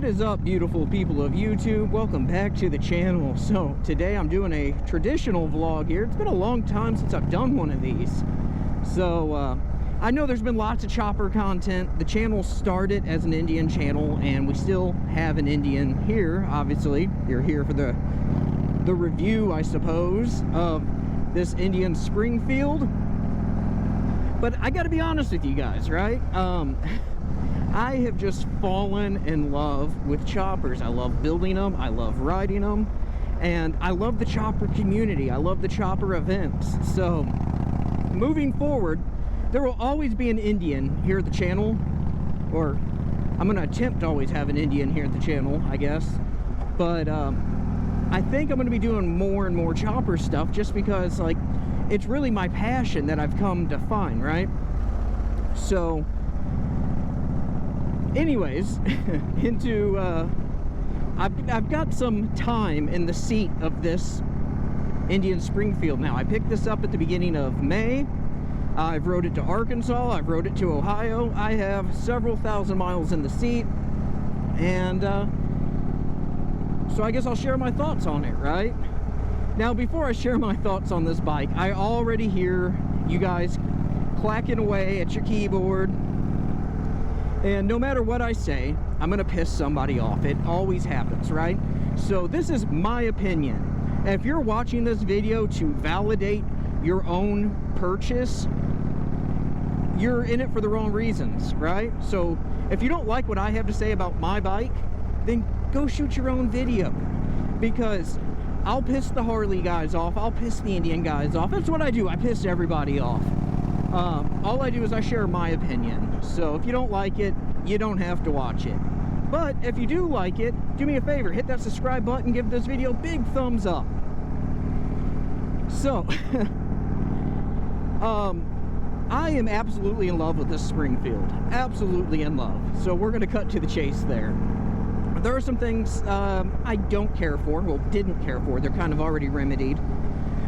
What is up, beautiful people of YouTube? Welcome back to the channel. So today I'm doing a traditional vlog here. It's been a long time since I've done one of these. So I know there's been lots of chopper content. The channel started as an Indian channel and we still have an Indian here. Obviously you're here for the review, I suppose, of this Indian Springfield. But I gotta be honest with you guys, right? I have just fallen in love with choppers. I love building them, I love riding them, and I love the chopper community. I love the chopper events. So moving forward, there will always be an Indian here at the channel, or I'm gonna attempt to always have an Indian here at the channel, I guess. But I think I'm gonna be doing more and more chopper stuff just because, like, it's really my passion that I've come to find, right? So anyways, I've got some time in the seat of this Indian Springfield now. I picked this up at the beginning of May. I've rode it to Arkansas, I've rode it to Ohio. I have several thousand miles in the seat, and so I guess I'll share my thoughts on it, right? Now, before I share my thoughts on this bike, I already hear you guys clacking away at your keyboard. And no matter what I say, I'm gonna piss somebody off. It always happens, right? So this is my opinion. If you're watching this video to validate your own purchase, you're in it for the wrong reasons, right? So if you don't like what I have to say about my bike, then go shoot your own video. Because I'll piss the Harley guys off, I'll piss the Indian guys off. That's what I do, I piss everybody off. All I do is I share my opinion. So if you don't like it, you don't have to watch it. But if you do like it, do me a favor, hit that subscribe button, give this video a big thumbs up. So, I am absolutely in love with this Springfield. Absolutely in love. So we're gonna cut to the chase there. There are some things I don't care for, well, didn't care for. They're kind of already remedied.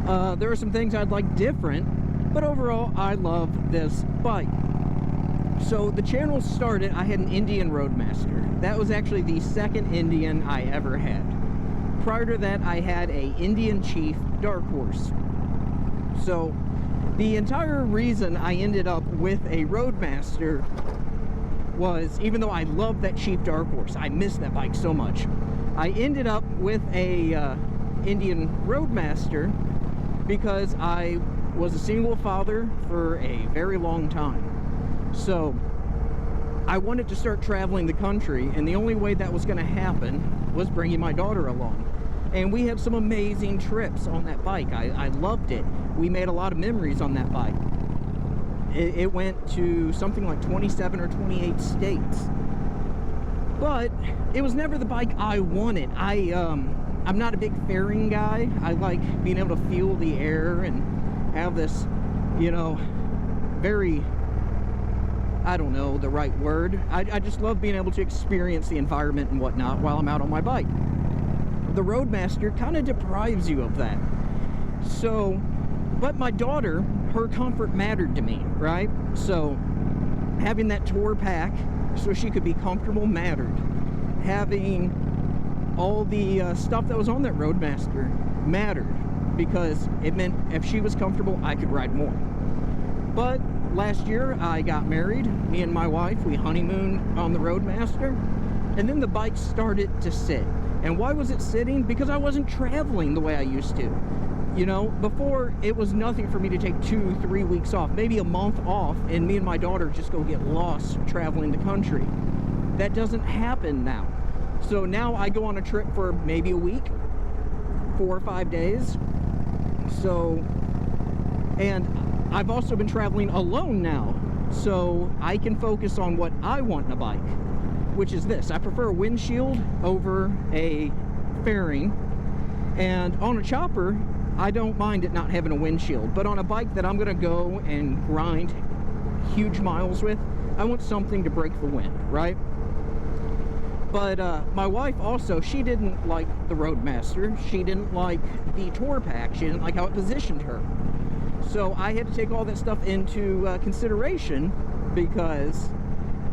There are some things I'd like different. But overall, I love this bike. So the channel started, I had an Indian Roadmaster. That was actually the second Indian I ever had. Prior to that, I had a Indian Chief Dark Horse. So the entire reason I ended up with a Roadmaster was, even though I love that Chief Dark Horse, I miss that bike so much, I ended up with a Indian Roadmaster because I was a single father for a very long time. So I wanted to start traveling the country, and the only way that was going to happen was bringing my daughter along. And we had some amazing trips on that bike. I loved it. We made a lot of memories on that bike. It went to something like 27 or 28 states. But it was never the bike I wanted. I'm not a big fairing guy. I like being able to feel the air and have this, you know, very, I don't know the right word. I just love being able to experience the environment and whatnot while I'm out on my bike. The Roadmaster kind of deprives you of that. So, but my daughter, her comfort mattered to me, right? So having that tour pack so she could be comfortable mattered. Having all the stuff that was on that Roadmaster mattered, because it meant if she was comfortable, I could ride more. But last year I got married, me and my wife, we honeymooned on the Roadmaster, and then the bike started to sit. And why was it sitting? Because I wasn't traveling the way I used to. You know, before it was nothing for me to take 2-3 weeks off, maybe a month off, and me and my daughter just go get lost traveling the country. That doesn't happen now. So now I go on a trip for maybe a week, 4 or 5 days. So, and I've also been traveling alone now, so I can focus on what I want in a bike, which is this. I prefer a windshield over a fairing, and on a chopper, I don't mind it not having a windshield, but on a bike that I'm gonna go and grind huge miles with, I want something to break the wind, right? But my wife also, she didn't like the Roadmaster. She didn't like the tour pack. She didn't like how it positioned her. So I had to take all that stuff into consideration, because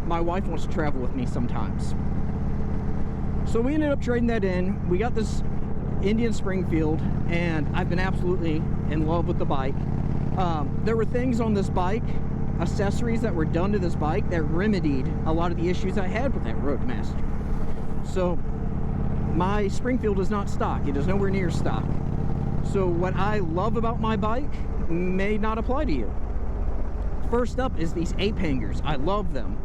my wife wants to travel with me sometimes. So we ended up trading that in. We got this Indian Springfield, and I've been absolutely in love with the bike. There were things on this bike, accessories that were done to this bike that remedied a lot of the issues I had with that Roadmaster. So my Springfield is not stock. It is nowhere near stock. So what I love about my bike may not apply to you. First up is these ape hangers. I love them.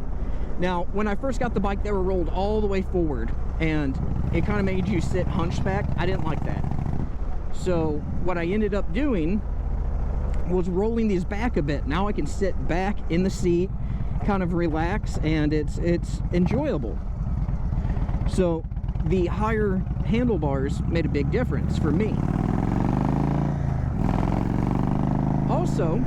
Now, when I first got the bike, they were rolled all the way forward, and it kind of made you sit hunchback. I didn't like that. So what I ended up doing was rolling these back a bit. Now I can sit back in the seat, kind of relax, and it's enjoyable. So the higher handlebars made a big difference for me. Also,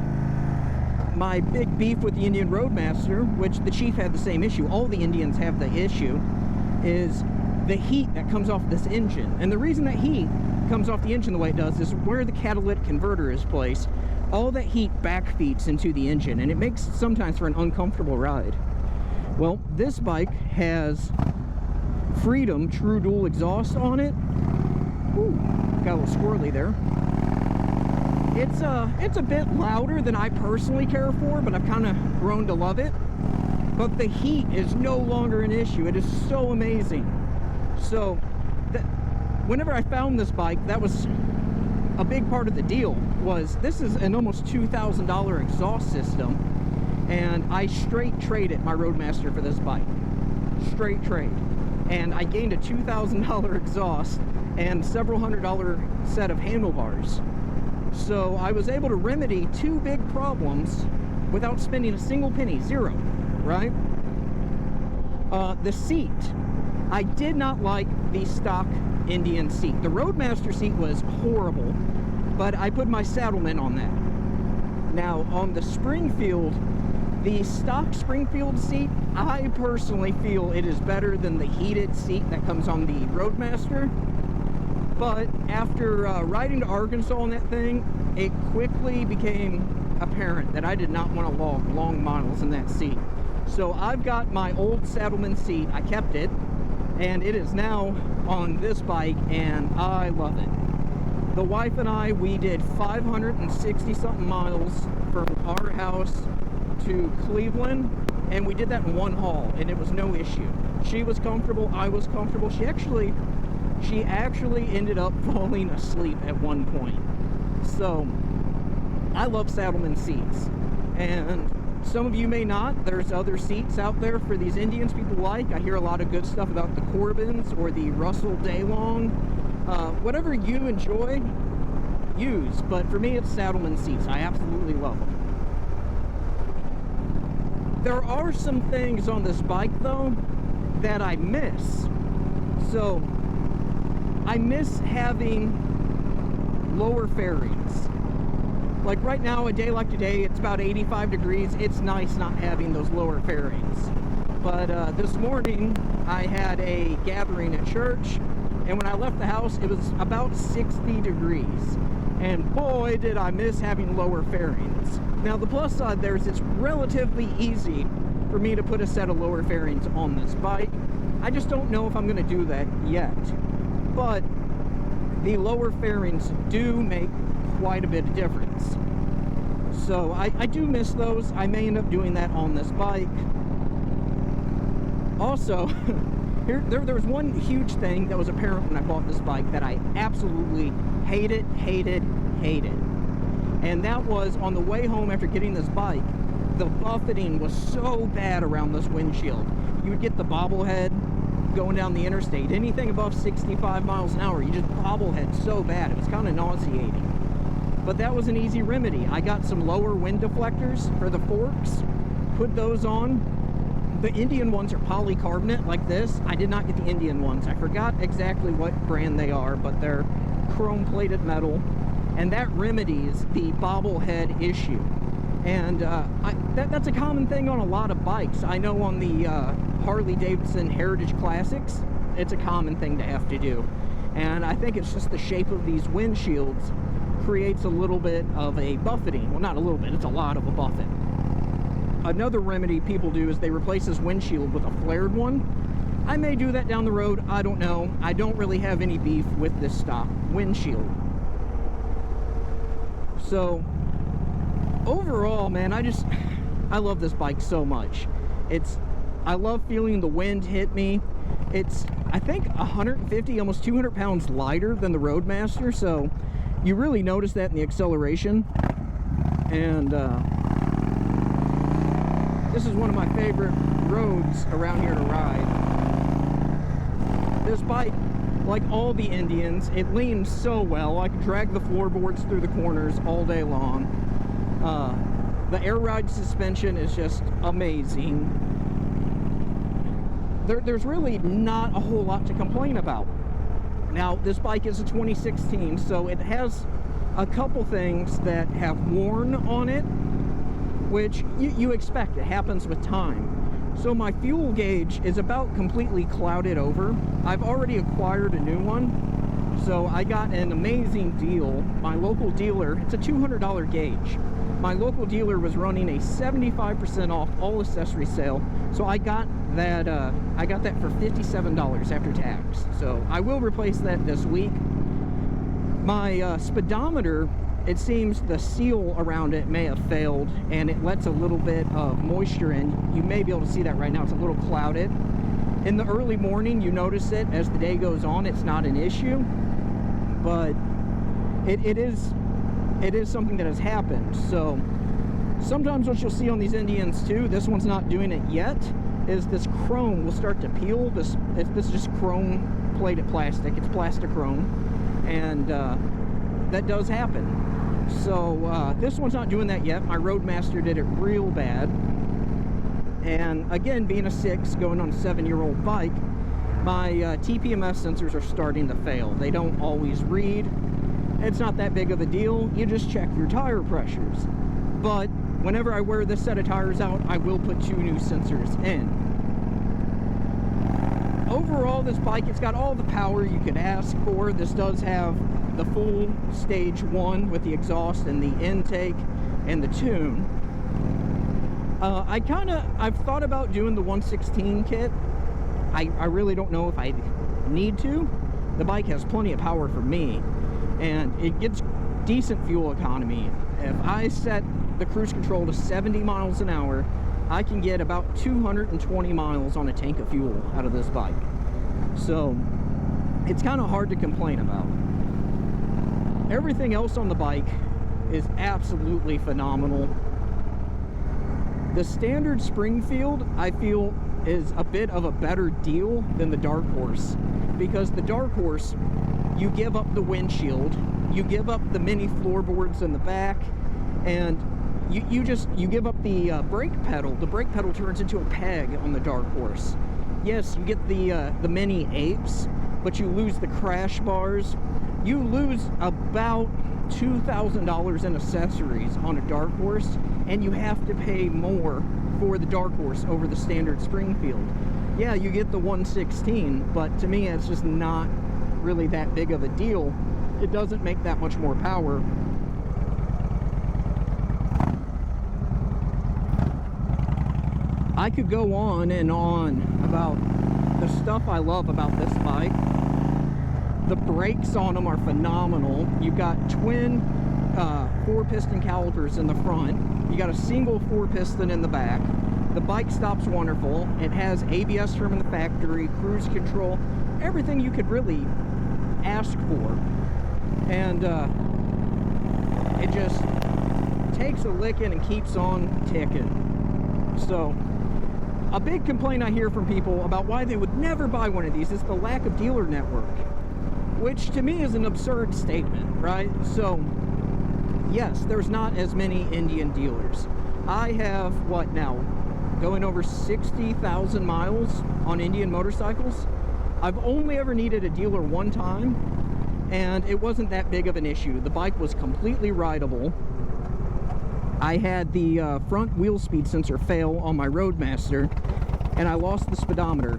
my big beef with the Indian Roadmaster, which the Chief had the same issue, all the Indians have the issue, is the heat that comes off this engine. And the reason that heat comes off the engine the way it does is where the catalytic converter is placed. All that heat backfeeds into the engine, and it makes sometimes for an uncomfortable ride. Well, this bike has Freedom True Dual exhaust on it. Ooh, got a little squirrely there. It's a bit louder than I personally care for, but I've kind of grown to love it. But the heat is no longer an issue. It is so amazing. So whenever I found this bike, that was a big part of the deal. Was this is an almost $2,000 exhaust system, and I straight traded my Roadmaster for this bike. Straight trade. And I gained a $2,000 exhaust and several $100 set of handlebars. So I was able to remedy two big problems without spending a single penny, zero, right? The seat. I did not like the stock Indian seat. The Roadmaster seat was horrible, but I put my Saddlemen on that. Now, on the Springfield, the stock Springfield seat, I personally feel it is better than the heated seat that comes on the Roadmaster. But after riding to Arkansas on that thing, it quickly became apparent that I did not want to log long miles in that seat. So I've got my old Saddlemen seat. I kept it, and it is now on this bike, and I love it. The wife and I, we did 560 something miles from our house to Cleveland, and we did that in one haul, and it was no issue. She was comfortable, I was comfortable. She actually ended up falling asleep at one point. So I love Saddlemen seats, and some of you may not. There's other seats out there for these Indians people like. I hear a lot of good stuff about the Corbins or the Russell Daylong. Whatever you enjoy, use. But for me, it's Saddlemen seats. I absolutely love them. There are some things on this bike, though, that I miss. So I miss having lower fairings. Like right now, a day like today, it's about 85 degrees. It's nice not having those lower fairings. But this morning, I had a gathering at church, and when I left the house, it was about 60 degrees. And boy, did I miss having lower fairings. Now, the plus side there is it's relatively easy for me to put a set of lower fairings on this bike. I just don't know if I'm going to do that yet. But the lower fairings do make quite a bit of difference. So I do miss those. I may end up doing that on this bike. Also, there was one huge thing that was apparent when I bought this bike that I absolutely hated. And that was on the way home after getting this bike, the buffeting was so bad around this windshield. You would get the bobblehead going down the interstate. Anything above 65 miles an hour, you just bobblehead so bad. It was kind of nauseating. But that was an easy remedy. I got some lower wind deflectors for the forks, put those on. The Indian ones are polycarbonate like this. I did not get the Indian ones. I forgot exactly what brand they are, but they're chrome-plated metal, and that remedies the bobblehead issue. And that's a common thing on a lot of bikes. I know on the Harley-Davidson Heritage Classics, it's a common thing to have to do. And I think it's just the shape of these windshields creates a little bit of a buffeting. Well, not a little bit, it's a lot of a buffet. Another remedy people do is they replace this windshield with a flared one. I may do that down the road, I don't know. I don't really have any beef with this stock windshield. So overall, man, I love this bike so much. I love feeling the wind hit me. It's, I think, 150, almost 200 pounds lighter than the Roadmaster, so you really notice that in the acceleration. And this is one of my favorite roads around here to ride. This bike, like all the Indians, it leans so well. I can drag the floorboards through the corners all day long. The air ride suspension is just amazing. There's really not a whole lot to complain about. Now, this bike is a 2016, so it has a couple things that have worn on it, which you expect. It happens with time. So my fuel gauge is about completely clouded over. I've already acquired a new one, so I got an amazing deal. My local dealer, it's a $200 gauge. My local dealer was running a 75% off all accessory sale, so I got that for $57 after tax. So I will replace that this week. My speedometer, it seems the seal around it may have failed, and it lets a little bit of moisture in. You may be able to see that right now. It's a little clouded. In the early morning, you notice it. As the day goes on, it's not an issue, but it is something that has happened. So sometimes what you'll see on these Indians too, this one's not doing it yet, is this chrome will start to peel. This is just chrome plated plastic. It's plastichrome, and that does happen. So this one's not doing that yet. My Roadmaster did it real bad. And again, being a 6 going on a 7-year-old bike, my TPMS sensors are starting to fail. They don't always read. It's not that big of a deal. You just check your tire pressures. But whenever I wear this set of tires out, I will put 2 new sensors in. Overall, this bike, it's got all the power you could ask for. This does have the full stage 1 with the exhaust and the intake and the tune. I've thought about doing the 116 kit. I really don't know if I need to. The bike has plenty of power for me, and it gets decent fuel economy. If I set the cruise control to 70 miles an hour, I can get about 220 miles on a tank of fuel out of this bike. So it's kind of hard to complain about. Everything else on the bike is absolutely phenomenal. The standard Springfield, I feel, is a bit of a better deal than the Dark Horse, because the Dark Horse, you give up the windshield, you give up the mini floorboards in the back, and you give up the brake pedal. The brake pedal turns into a peg on the Dark Horse. Yes, you get the mini apes, but you lose the crash bars. You lose about $2,000 in accessories on a Dark Horse, and you have to pay more for the Dark Horse over the standard Springfield. Yeah, you get the 116, but to me it's just not really that big of a deal. It doesn't make that much more power. I could go on and on about the stuff I love about this bike. The brakes on them are phenomenal. You've got twin 4-piston calipers in the front. You got a single 4-piston in the back. The bike stops wonderful. It has ABS from the factory, cruise control, everything you could really ask for. And it just takes a licking and keeps on ticking. So a big complaint I hear from people about why they would never buy one of these is the lack of dealer network, which to me is an absurd statement, right? So yes, there's not as many Indian dealers. I have, what now, going over 60,000 miles on Indian motorcycles. I've only ever needed a dealer one time, and it wasn't that big of an issue. The bike was completely rideable. I had the front wheel speed sensor fail on my Roadmaster, and I lost the speedometer.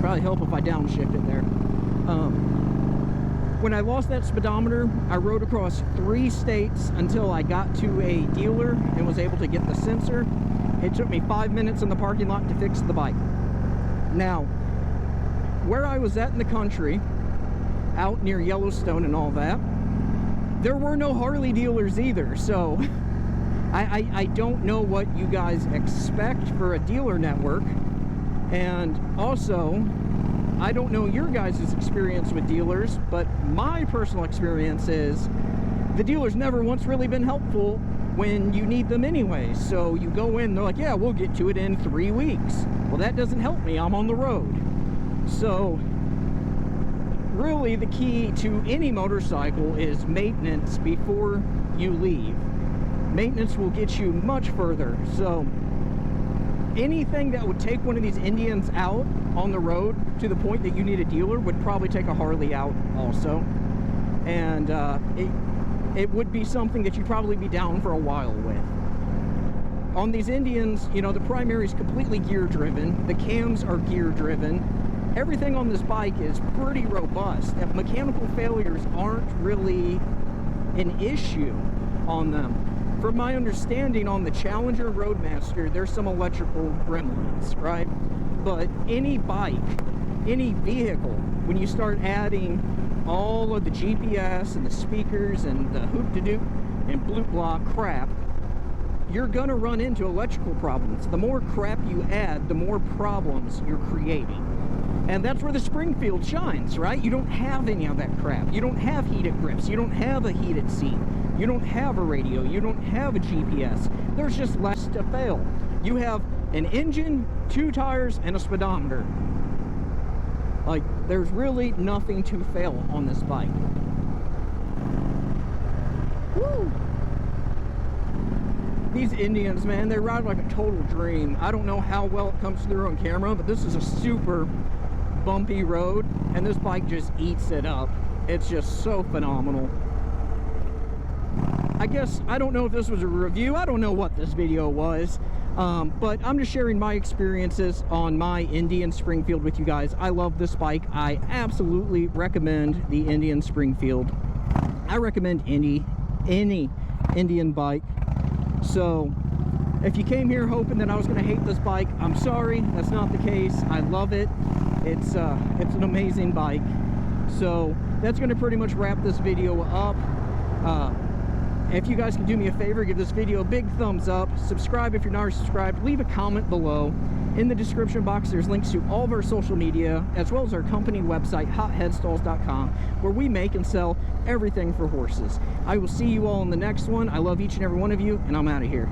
Probably help if I downshifted there. When I lost that speedometer, I rode across 3 states until I got to a dealer and was able to get the sensor. It took me 5 minutes in the parking lot to fix the bike. Now, where I was at in the country, out near Yellowstone and all that, there were no Harley dealers either. So I don't know what you guys expect for a dealer network. And also, I don't know your guys' experience with dealers, but my personal experience is the dealer's never once really been helpful when you need them anyway. So you go in, they're like, yeah, we'll get to it in 3 weeks. Well, that doesn't help me. I'm on the road. So really the key to any motorcycle is maintenance before you leave. Maintenance will get you much further. So anything that would take one of these Indians out on the road to the point that you need a dealer would probably take a Harley out also. And it would be something that you'd probably be down for a while with. On these Indians, you know, the primary is completely gear driven. The cams are gear driven. Everything on this bike is pretty robust. And mechanical failures aren't really an issue on them. From my understanding, on the Challenger Roadmaster, there's some electrical gremlins, right? But any bike, any vehicle, when you start adding all of the GPS and the speakers and the hoop-de-doop and blue-block crap, you're gonna run into electrical problems. The more crap you add, the more problems you're creating. And that's where the Springfield shines, right? You don't have any of that crap. You don't have heated grips. You don't have a heated seat. You don't have a radio. You don't have a GPS. There's just less to fail. You have an engine, 2 tires, and a speedometer. Like, there's really nothing to fail on this bike. Woo! These Indians, man, they ride like a total dream. I don't know how well it comes through on camera, but this is a super bumpy road, and this bike just eats it up. It's just so phenomenal. I guess, I don't know if this was a review. I don't know what this video was. But I'm just sharing my experiences on my Indian Springfield with you guys. I love this bike. I absolutely recommend the Indian Springfield. I recommend any Indian bike. So if you came here hoping that I was going to hate this bike, I'm sorry. That's not the case. I love it. It's an amazing bike. So that's going to pretty much wrap this video up. If you guys can do me a favor, give this video a big thumbs up, subscribe if you're not subscribed, leave a comment below. In the description box, there's links to all of our social media, as well as our company website, hotheadstalls.com, where we make and sell everything for horses. I will see you all in the next one. I love each and every one of you, and I'm out of here.